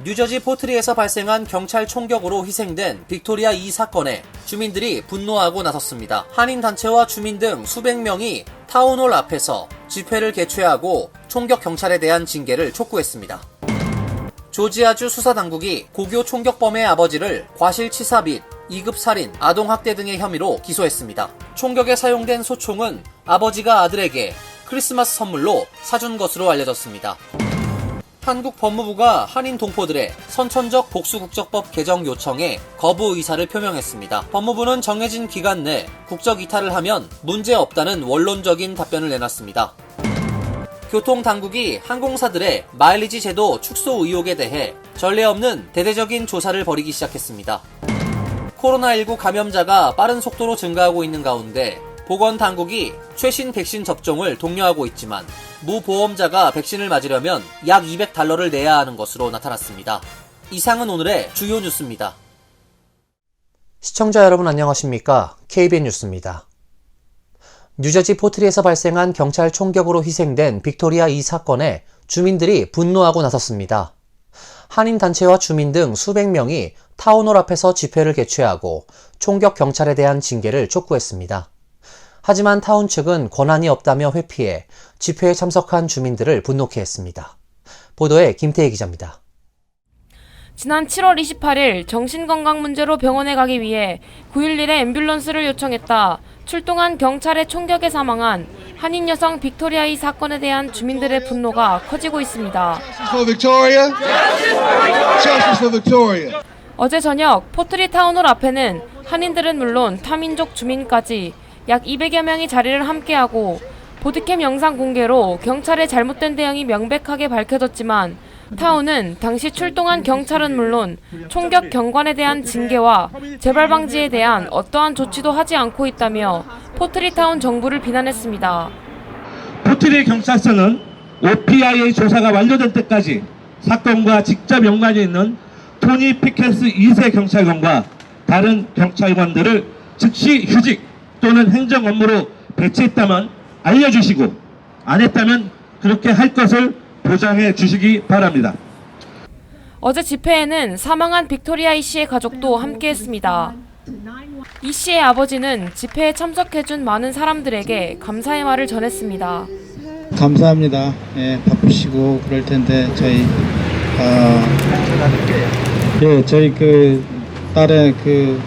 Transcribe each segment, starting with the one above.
뉴저지 포트리에서 발생한 경찰 총격으로 희생된 빅토리아 2 사건에 주민들이 분노하고 나섰습니다. 한인단체와 주민 등 수백 명이 타운홀 앞에서 집회를 개최하고 총격 경찰에 대한 징계를 촉구했습니다. 조지아주 수사당국이 고교 총격범의 아버지를 과실치사 및 2급 살인, 아동학대 등의 혐의로 기소했습니다. 총격에 사용된 소총은 아버지가 아들에게 크리스마스 선물로 사준 것으로 알려졌습니다. 한국 법무부가 한인 동포들의 선천적 복수국적법 개정 요청에 거부 의사를 표명했습니다. 법무부는 정해진 기간 내 국적 이탈을 하면 문제 없다는 원론적인 답변을 내놨습니다. 교통당국이 항공사들의 마일리지 제도 축소 의혹에 대해 전례 없는 대대적인 조사를 벌이기 시작했습니다. 코로나19 감염자가 빠른 속도로 증가하고 있는 가운데 보건당국이 최신 백신 접종을 독려하고 있지만 무보험자가 백신을 맞으려면 약 $200를 내야 하는 것으로 나타났습니다. 이상은 오늘의 주요 뉴스입니다. 시청자 여러분 안녕하십니까? KBN 뉴스입니다. 뉴저지 포트리에서 발생한 경찰 총격으로 희생된 빅토리아 2 사건에 주민들이 분노하고 나섰습니다. 한인단체와 주민 등 수백 명이 타운홀 앞에서 집회를 개최하고 총격 경찰에 대한 징계를 촉구했습니다. 하지만 타운 측은 권한이 없다며 회피해 집회에 참석한 주민들을 분노케 했습니다. 보도에 김태희 기자입니다. 지난 7월 28일 정신건강 문제로 병원에 가기 위해 911에 앰뷸런스를 요청했다 출동한 경찰의 총격에 사망한 한인 여성 빅토리아 2 사건에 대한 주민들의 분노가 커지고 있습니다. 어제 저녁 포트리 타운홀 앞에는 한인들은 물론 타민족 주민까지 약 200여 명이 자리를 함께하고 보드캠 영상 공개로 경찰의 잘못된 대응이 명백하게 밝혀졌지만 타운은 당시 출동한 경찰은 물론 총격 경관에 대한 징계와 재발 방지에 대한 어떠한 조치도 하지 않고 있다며 포트리 타운 정부를 비난했습니다. 포트리 경찰서는 OPIA 조사가 완료될 때까지 사건과 직접 연관이 있는 토니 피켓스 2세 경찰관과 다른 경찰관들을 즉시 휴직 또는 행정 업무로 배치했다면 알려주시고 안 했다면 그렇게 할 것을 보장해 주시기 바랍니다. 어제 집회에는 사망한 빅토리아 이 씨의 가족도 함께했습니다. 이 씨의 아버지는 집회에 참석해준 많은 사람들에게 감사의 말을 전했습니다. 감사합니다. 예, 바쁘시고 그럴 텐데 저희 그 딸의 그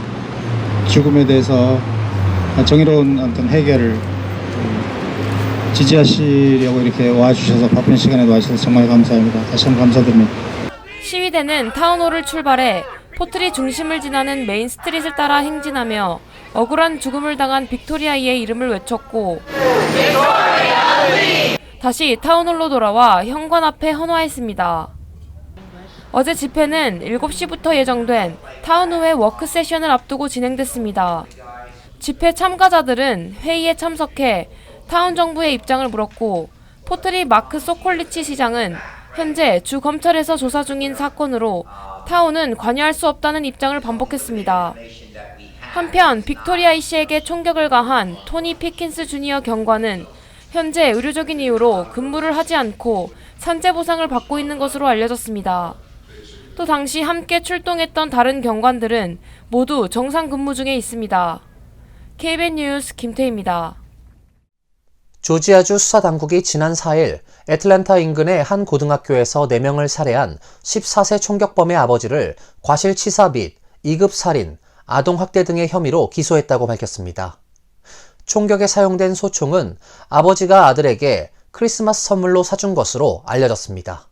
죽음에 대해서 정의로운 어떤 해결을 지지하시려고 이렇게 와주셔서 바쁜 시간에 와주셔서 정말 감사합니다. 다시 한번 감사드립니다. 시위대는 타운홀을 출발해 포트리 중심을 지나는 메인 스트릿을 따라 행진하며 억울한 죽음을 당한 빅토리아의 이름을 외쳤고 다시 타운홀로 돌아와 현관 앞에 헌화했습니다. 어제 집회는 7시부터 예정된 타운홀의 워크 세션을 앞두고 진행됐습니다. 집회 참가자들은 회의에 참석해 타운 정부의 입장을 물었고 포트리 마크 소콜리치 시장은 현재 주 검찰에서 조사 중인 사건으로 타운은 관여할 수 없다는 입장을 반복했습니다. 한편 빅토리아 이 씨에게 총격을 가한 토니 피킨스 주니어 경관은 현재 의료적인 이유로 근무를 하지 않고 산재 보상을 받고 있는 것으로 알려졌습니다. 또 당시 함께 출동했던 다른 경관들은 모두 정상 근무 중에 있습니다. KBN 뉴스 김태희입니다. 조지아주 수사당국이 지난 4일 애틀랜타 인근의 한 고등학교에서 4명을 살해한 14세 총격범의 아버지를 과실치사 및 2급 살인, 아동학대 등의 혐의로 기소했다고 밝혔습니다. 총격에 사용된 소총은 아버지가 아들에게 크리스마스 선물로 사준 것으로 알려졌습니다.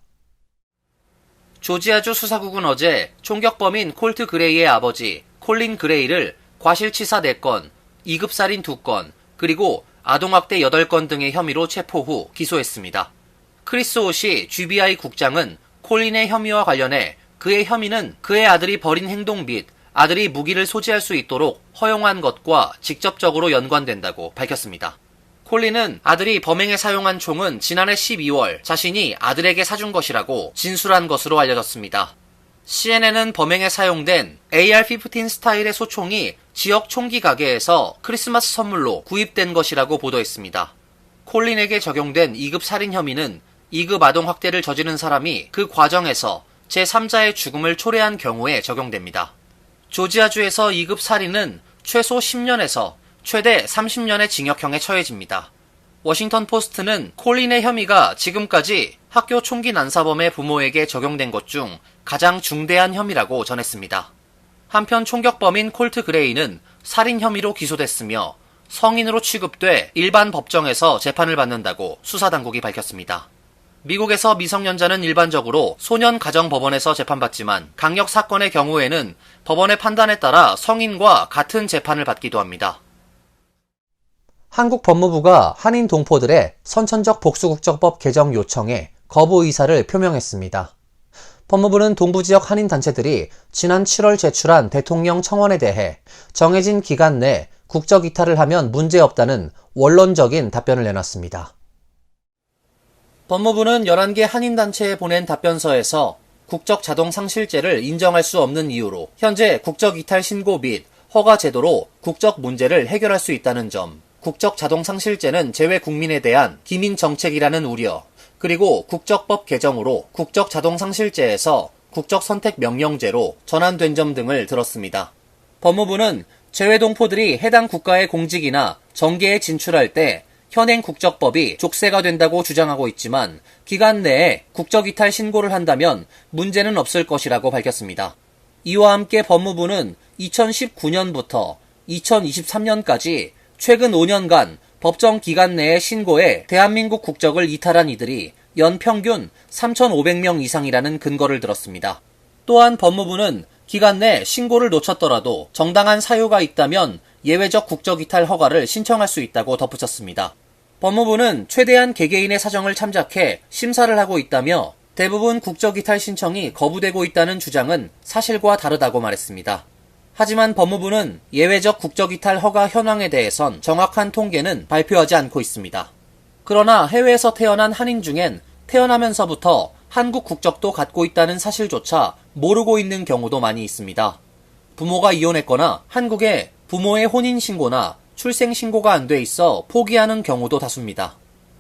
조지아주 수사국은 어제 총격범인 콜트 그레이의 아버지 콜린 그레이를 과실치사 4건, 2급 살인 2건, 그리고 아동학대 8건 등의 혐의로 체포 후 기소했습니다. 크리스 오시 GBI 국장은 콜린의 혐의와 관련해 그의 혐의는 그의 아들이 벌인 행동 및 아들이 무기를 소지할 수 있도록 허용한 것과 직접적으로 연관된다고 밝혔습니다. 콜린은 아들이 범행에 사용한 총은 지난해 12월 자신이 아들에게 사준 것이라고 진술한 것으로 알려졌습니다. CNN은 범행에 사용된 AR-15 스타일의 소총이 지역 총기 가게에서 크리스마스 선물로 구입된 것이라고 보도했습니다. 콜린에게 적용된 2급 살인 혐의는 2급 아동학대를 저지른 사람이 그 과정에서 제3자의 죽음을 초래한 경우에 적용됩니다. 조지아주에서 2급 살인은 최소 10년에서 최대 30년의 징역형에 처해집니다. 워싱턴 포스트는 콜린의 혐의가 지금까지 학교 총기 난사범의 부모에게 적용된 것 중 가장 중대한 혐의라고 전했습니다. 한편 총격범인 콜트 그레이는 살인 혐의로 기소됐으며 성인으로 취급돼 일반 법정에서 재판을 받는다고 수사당국이 밝혔습니다. 미국에서 미성년자는 일반적으로 소년가정법원에서 재판받지만 강력 사건의 경우에는 법원의 판단에 따라 성인과 같은 재판을 받기도 합니다. 한국 법무부가 한인 동포들의 선천적 복수국적법 개정 요청에 거부 의사를 표명했습니다. 법무부는 동부지역 한인 단체들이 지난 7월 제출한 대통령 청원에 대해 정해진 기간 내 국적 이탈을 하면 문제없다는 원론적인 답변을 내놨습니다. 법무부는 11개 한인단체에 보낸 답변서에서 국적 자동 상실제를 인정할 수 없는 이유로 현재 국적 이탈 신고 및 허가 제도로 국적 문제를 해결할 수 있다는 점, 국적 자동 상실제는 재외 국민에 대한 기민 정책이라는 우려, 그리고 국적법 개정으로 국적 자동 상실제에서 국적 선택 명령제로 전환된 점 등을 들었습니다. 법무부는 재외 동포들이 해당 국가의 공직이나 정계에 진출할 때 현행 국적법이 족쇄가 된다고 주장하고 있지만 기간 내에 국적 이탈 신고를 한다면 문제는 없을 것이라고 밝혔습니다. 이와 함께 법무부는 2019년부터 2023년까지 최근 5년간 법정 기간 내에 신고해 대한민국 국적을 이탈한 이들이 연평균 3,500명 이상이라는 근거를 들었습니다. 또한 법무부는 기간 내 신고를 놓쳤더라도 정당한 사유가 있다면 예외적 국적 이탈 허가를 신청할 수 있다고 덧붙였습니다. 법무부는 최대한 개개인의 사정을 참작해 심사를 하고 있다며 대부분 국적 이탈 신청이 거부되고 있다는 주장은 사실과 다르다고 말했습니다. 하지만 법무부는 예외적 국적 이탈 허가 현황에 대해선 정확한 통계는 발표하지 않고 있습니다. 그러나 해외에서 태어난 한인 중엔 태어나면서부터 한국 국적도 갖고 있다는 사실조차 모르고 있는 경우도 많이 있습니다. 부모가 이혼했거나 한국에 부모의 혼인신고나 출생신고가 안 돼 있어 포기하는 경우도 다수입니다.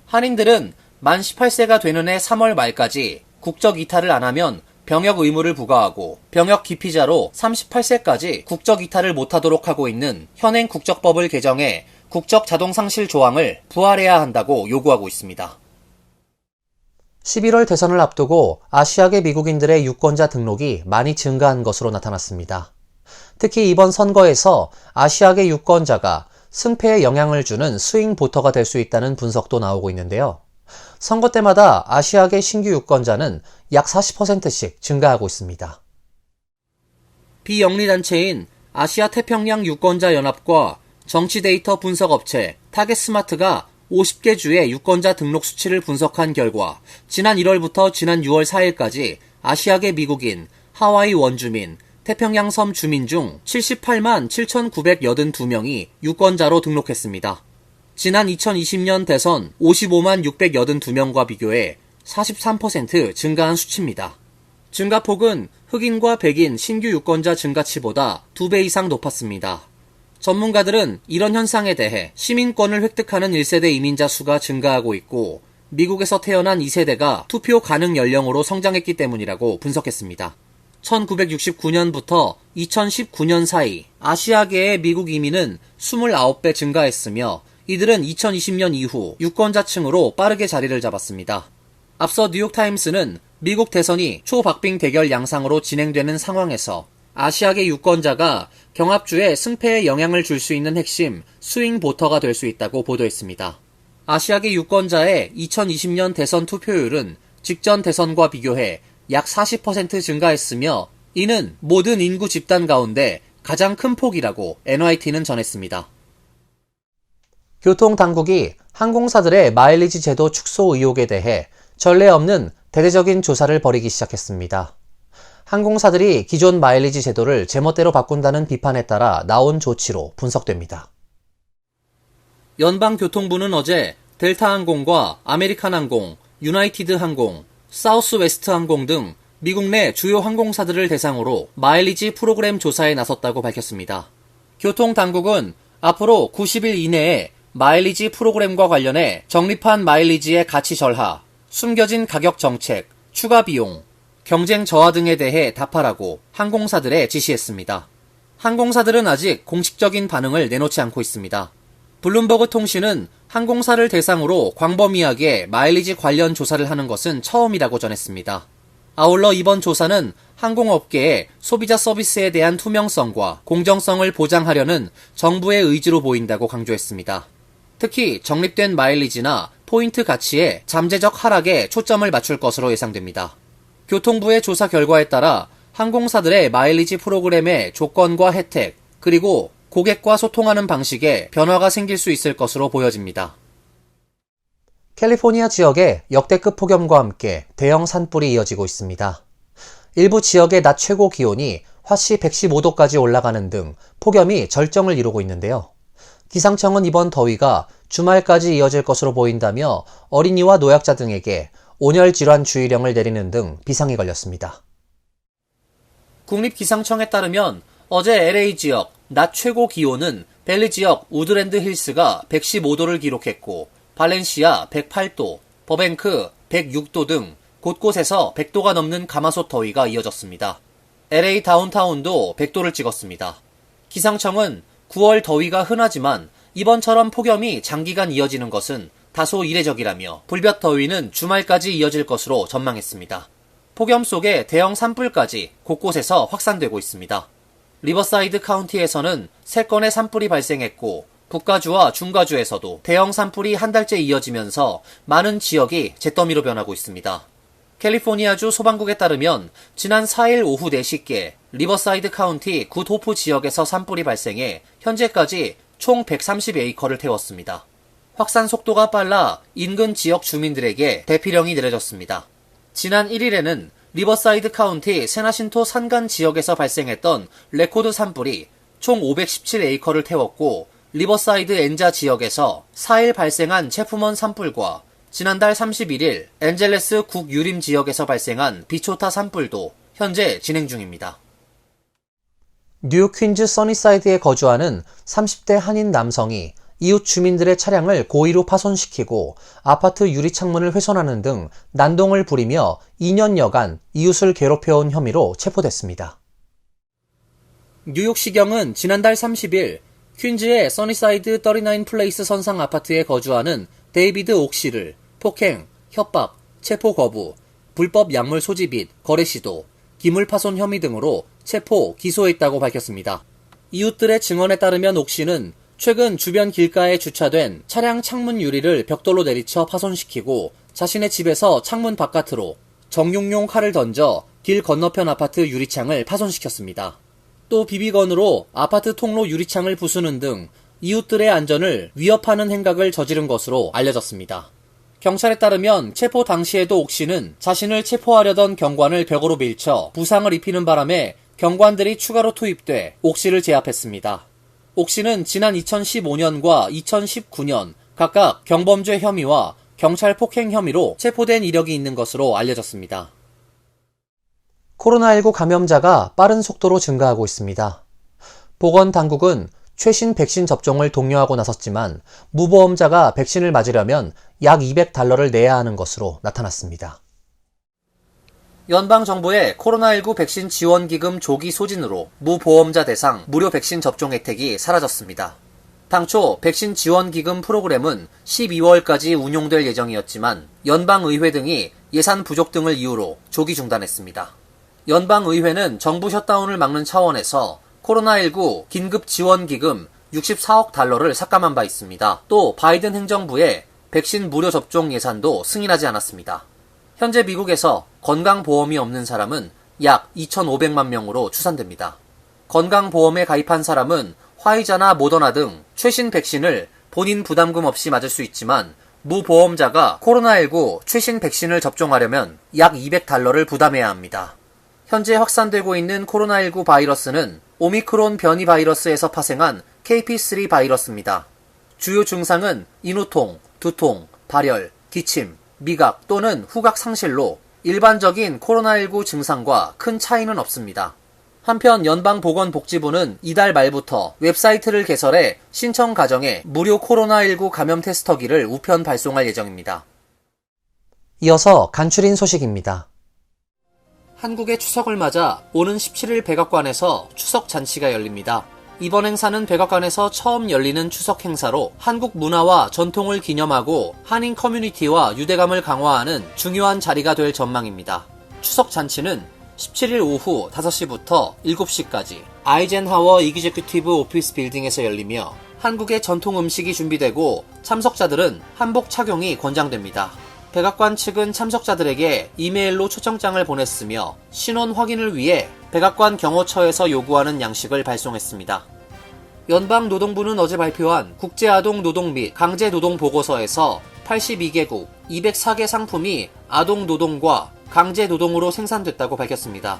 한인들은 만 18세가 되는 해 3월 말까지 국적 이탈을 안 하면 병역 의무를 부과하고 병역 기피자로 38세까지 국적 이탈을 못하도록 하고 있는 현행 국적법을 개정해 국적 자동 상실 조항을 부활해야 한다고 요구하고 있습니다. 11월 대선을 앞두고 아시아계 미국인들의 유권자 등록이 많이 증가한 것으로 나타났습니다. 특히 이번 선거에서 아시아계 유권자가 승패에 영향을 주는 스윙 보터가 될 수 있다는 분석도 나오고 있는데요. 선거 때마다 아시아계 신규 유권자는 약 40%씩 증가하고 있습니다. 비영리단체인 아시아 태평양 유권자 연합과 정치 데이터 분석업체 타겟스마트가 50개 주의 유권자 등록 수치를 분석한 결과 지난 1월부터 지난 6월 4일까지 아시아계 미국인, 하와이 원주민, 태평양 섬 주민 중 78만 7,982명이 유권자로 등록했습니다. 지난 2020년 대선 55만 682명과 비교해 43% 증가한 수치입니다. 증가폭은 흑인과 백인 신규 유권자 증가치보다 2배 이상 높았습니다. 전문가들은 이런 현상에 대해 시민권을 획득하는 1세대 이민자 수가 증가하고 있고 미국에서 태어난 2세대가 투표 가능 연령으로 성장했기 때문이라고 분석했습니다. 1969년부터 2019년 사이 아시아계의 미국 이민은 29배 증가했으며 이들은 2020년 이후 유권자층으로 빠르게 자리를 잡았습니다. 앞서 뉴욕타임스는 미국 대선이 초박빙 대결 양상으로 진행되는 상황에서 아시아계 유권자가 경합주의 승패에 영향을 줄 수 있는 핵심 스윙 보터가 될 수 있다고 보도했습니다. 아시아계 유권자의 2020년 대선 투표율은 직전 대선과 비교해 약 40% 증가했으며 이는 모든 인구 집단 가운데 가장 큰 폭이라고 NYT는 전했습니다. 교통당국이 항공사들의 마일리지 제도 축소 의혹에 대해 전례 없는 대대적인 조사를 벌이기 시작했습니다. 항공사들이 기존 마일리지 제도를 제멋대로 바꾼다는 비판에 따라 나온 조치로 분석됩니다. 연방교통부는 어제 델타항공과 아메리칸항공, 유나이티드항공, 사우스웨스트항공 등 미국 내 주요 항공사들을 대상으로 마일리지 프로그램 조사에 나섰다고 밝혔습니다. 교통당국은 앞으로 90일 이내에 마일리지 프로그램과 관련해 적립한 마일리지의 가치 절하, 숨겨진 가격 정책, 추가 비용, 경쟁 저하 등에 대해 답하라고 항공사들에 지시했습니다. 항공사들은 아직 공식적인 반응을 내놓지 않고 있습니다. 블룸버그 통신은 항공사를 대상으로 광범위하게 마일리지 관련 조사를 하는 것은 처음이라고 전했습니다. 아울러 이번 조사는 항공업계의 소비자 서비스에 대한 투명성과 공정성을 보장하려는 정부의 의지로 보인다고 강조했습니다. 특히 적립된 마일리지나 포인트 가치의 잠재적 하락에 초점을 맞출 것으로 예상됩니다. 교통부의 조사 결과에 따라 항공사들의 마일리지 프로그램의 조건과 혜택, 그리고 고객과 소통하는 방식에 변화가 생길 수 있을 것으로 보여집니다. 캘리포니아 지역에 역대급 폭염과 함께 대형 산불이 이어지고 있습니다. 일부 지역의 낮 최고 기온이 화씨 115도까지 올라가는 등 폭염이 절정을 이루고 있는데요. 기상청은 이번 더위가 주말까지 이어질 것으로 보인다며 어린이와 노약자 등에게 온열 질환 주의령을 내리는 등 비상이 걸렸습니다. 국립기상청에 따르면 어제 LA 지역 낮 최고 기온은 밸리 지역 우드랜드 힐스가 115도를 기록했고 발렌시아 108도, 버뱅크 106도 등 곳곳에서 100도가 넘는 가마솥 더위가 이어졌습니다. LA 다운타운도 100도를 찍었습니다. 기상청은 9월 더위가 흔하지만 이번처럼 폭염이 장기간 이어지는 것은 다소 이례적이라며 불볕 더위는 주말까지 이어질 것으로 전망했습니다. 폭염 속에 대형 산불까지 곳곳에서 확산되고 있습니다. 리버사이드 카운티에서는 3건의 산불이 발생했고 북가주와 중가주에서도 대형 산불이 한 달째 이어지면서 많은 지역이 잿더미로 변하고 있습니다. 캘리포니아주 소방국에 따르면 지난 4일 오후 4시께 리버사이드 카운티 굿호프 지역에서 산불이 발생해 현재까지 총 130에이커를 태웠습니다. 확산 속도가 빨라 인근 지역 주민들에게 대피령이 내려졌습니다. 지난 1일에는 리버사이드 카운티 세나신토 산간 지역에서 발생했던 레코드 산불이 총 517에이커를 태웠고 리버사이드 엔자 지역에서 4일 발생한 체프먼 산불과 지난달 31일 엔젤레스 국유림 지역에서 발생한 비초타 산불도 현재 진행 중입니다. 뉴욕 퀸즈 써니사이드에 거주하는 30대 한인 남성이 이웃 주민들의 차량을 고의로 파손시키고 아파트 유리창문을 훼손하는 등 난동을 부리며 2년여간 이웃을 괴롭혀온 혐의로 체포됐습니다. 뉴욕시경은 지난달 30일 퀸즈의 써니사이드 39 플레이스 선상 아파트에 거주하는 데이비드 옥시를 폭행, 협박, 체포 거부, 불법 약물 소지 및 거래 시도, 기물 파손 혐의 등으로 체포, 기소했다고 밝혔습니다. 이웃들의 증언에 따르면 옥시는 최근 주변 길가에 주차된 차량 창문 유리를 벽돌로 내리쳐 파손시키고 자신의 집에서 창문 바깥으로 정육용 칼을 던져 길 건너편 아파트 유리창을 파손시켰습니다. 또 비비건으로 아파트 통로 유리창을 부수는 등 이웃들의 안전을 위협하는 행각을 저지른 것으로 알려졌습니다. 경찰에 따르면 체포 당시에도 옥시는 자신을 체포하려던 경관을 벽으로 밀쳐 부상을 입히는 바람에 경관들이 추가로 투입돼 옥시를 제압했습니다. 옥시는 지난 2015년과 2019년 각각 경범죄 혐의와 경찰 폭행 혐의로 체포된 이력이 있는 것으로 알려졌습니다. 코로나19 감염자가 빠른 속도로 증가하고 있습니다. 보건당국은 최신 백신 접종을 독려하고 나섰지만 무보험자가 백신을 맞으려면 약 $200를 내야 하는 것으로 나타났습니다. 연방정부의 코로나19 백신 지원기금 조기 소진으로 무보험자 대상 무료 백신 접종 혜택이 사라졌습니다. 당초 백신 지원기금 프로그램은 12월까지 운용될 예정이었지만 연방의회 등이 예산 부족 등을 이유로 조기 중단했습니다. 연방의회는 정부 셧다운을 막는 차원에서 코로나19 긴급지원기금 $64억 삭감한 바 있습니다. 또 바이든 행정부의 백신 무료 접종 예산도 승인하지 않았습니다. 현재 미국에서 건강보험이 없는 사람은 약 2,500만 명으로 추산됩니다. 건강보험에 가입한 사람은 화이자나 모더나 등 최신 백신을 본인 부담금 없이 맞을 수 있지만 무보험자가 코로나19 최신 백신을 접종하려면 약 $200를 부담해야 합니다. 현재 확산되고 있는 코로나19 바이러스는 오미크론 변이 바이러스에서 파생한 KP3 바이러스입니다. 주요 증상은 인후통, 두통, 발열, 기침, 미각 또는 후각 상실로 일반적인 코로나19 증상과 큰 차이는 없습니다. 한편 연방보건복지부는 이달 말부터 웹사이트를 개설해 신청 가정에 무료 코로나19 감염 테스터기를 우편 발송할 예정입니다. 이어서 간추린 소식입니다. 한국의 추석을 맞아 오는 17일 백악관에서 추석 잔치가 열립니다. 이번 행사는 백악관에서 처음 열리는 추석 행사로 한국 문화와 전통을 기념하고 한인 커뮤니티와 유대감을 강화하는 중요한 자리가 될 전망입니다. 추석 잔치는 17일 오후 5시부터 7시까지 아이젠하워 이그제큐티브 오피스 빌딩에서 열리며 한국의 전통 음식이 준비되고 참석자들은 한복 착용이 권장됩니다. 백악관 측은 참석자들에게 이메일로 초청장을 보냈으며 신원 확인을 위해 백악관 경호처에서 요구하는 양식을 발송했습니다. 연방노동부는 어제 발표한 국제아동 노동 및 강제노동 보고서에서 82개국 204개 상품이 아동노동과 강제노동으로 생산됐다고 밝혔습니다.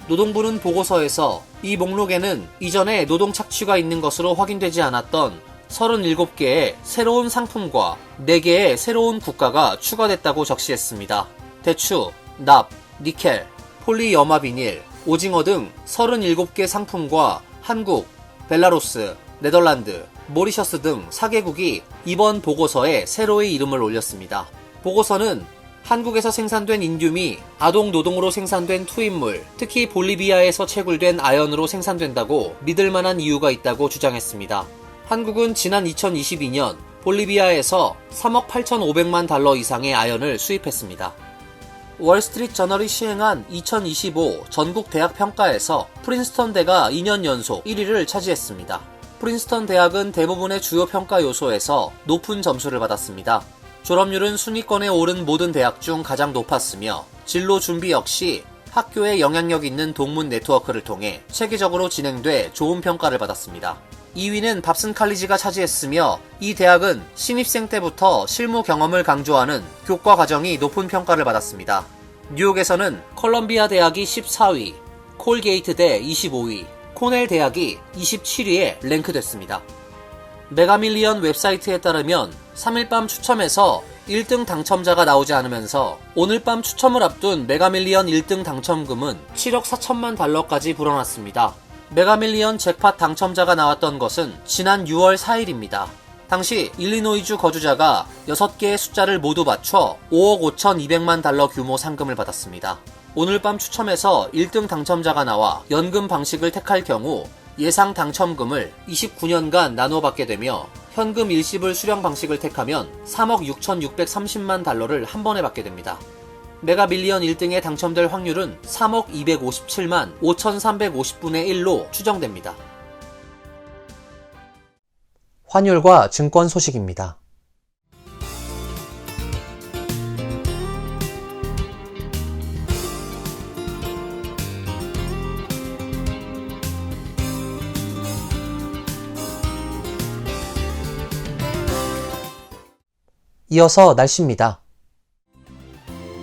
노동부는 보고서에서 이 목록에는 이전에 노동 착취가 있는 것으로 확인되지 않았던 37개의 새로운 상품과 4개의 새로운 국가가 추가됐다고 적시했습니다. 대추, 납, 니켈, 폴리염화비닐, 오징어 등 37개 상품과 한국, 벨라루스, 네덜란드, 모리셔스 등 4개국이 이번 보고서에 새로이 이름을 올렸습니다. 보고서는 한국에서 생산된 인듐이 아동 노동으로 생산된 투입물, 특히 볼리비아에서 채굴된 아연으로 생산된다고 믿을 만한 이유가 있다고 주장했습니다. 한국은 지난 2022년 볼리비아에서 3억 8,500만 달러 이상의 아연을 수입했습니다. 월스트리트 저널이 시행한 2025 전국 대학 평가에서 프린스턴 대가 2년 연속 1위를 차지했습니다. 프린스턴 대학은 대부분의 주요 평가 요소에서 높은 점수를 받았습니다. 졸업률은 순위권에 오른 모든 대학 중 가장 높았으며 진로 준비 역시 학교에 영향력 있는 동문 네트워크를 통해 체계적으로 진행돼 좋은 평가를 받았습니다. 2위는 밥슨 칼리지가 차지했으며 이 대학은 신입생 때부터 실무 경험을 강조하는 교과 과정이 높은 평가를 받았습니다. 뉴욕에서는 컬럼비아 대학이 14위, 콜게이트대 25위, 코넬 대학이 27위에 랭크됐습니다. 메가밀리언 웹사이트에 따르면 3일 밤 추첨에서 1등 당첨자가 나오지 않으면서 오늘 밤 추첨을 앞둔 메가밀리언 1등 당첨금은 7억 4천만 달러까지 불어났습니다. 메가밀리언 잭팟 당첨자가 나왔던 것은 지난 6월 4일입니다. 당시 일리노이주 거주자가 6개의 숫자를 모두 맞춰 5억 5,200만 달러 규모 상금을 받았습니다. 오늘 밤 추첨에서 1등 당첨자가 나와 연금 방식을 택할 경우 예상 당첨금을 29년간 나눠 받게 되며 현금 일시불 수령 방식을 택하면 3억 6,630만 달러를 한 번에 받게 됩니다. 메가밀리언 1등에 당첨될 확률은 3억 257만 5,350분의 1로 추정됩니다. 환율과 증권 소식입니다. 이어서 날씨입니다.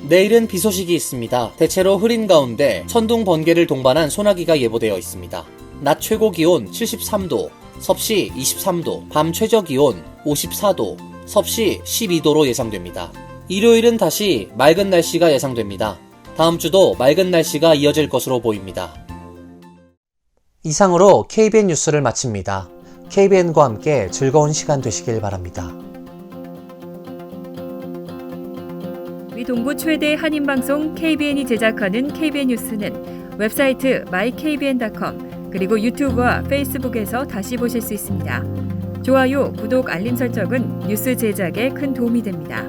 내일은 비 소식이 있습니다. 대체로 흐린 가운데 천둥 번개를 동반한 소나기가 예보되어 있습니다. 낮 최고 기온 73도, 섭씨 23도, 밤 최저 기온 54도, 섭씨 12도로 예상됩니다. 일요일은 다시 맑은 날씨가 예상됩니다. 다음 주도 맑은 날씨가 이어질 것으로 보입니다. 이상으로 KBN 뉴스를 마칩니다. KBN과 함께 즐거운 시간 되시길 바랍니다. 위 동부 최대 한인방송 KBN이 제작하는 KBN 뉴스는 웹사이트 mykbn.com 그리고 유튜브와 페이스북에서 다시 보실 수 있습니다. 좋아요, 구독, 알림 설정은 뉴스 제작에 큰 도움이 됩니다.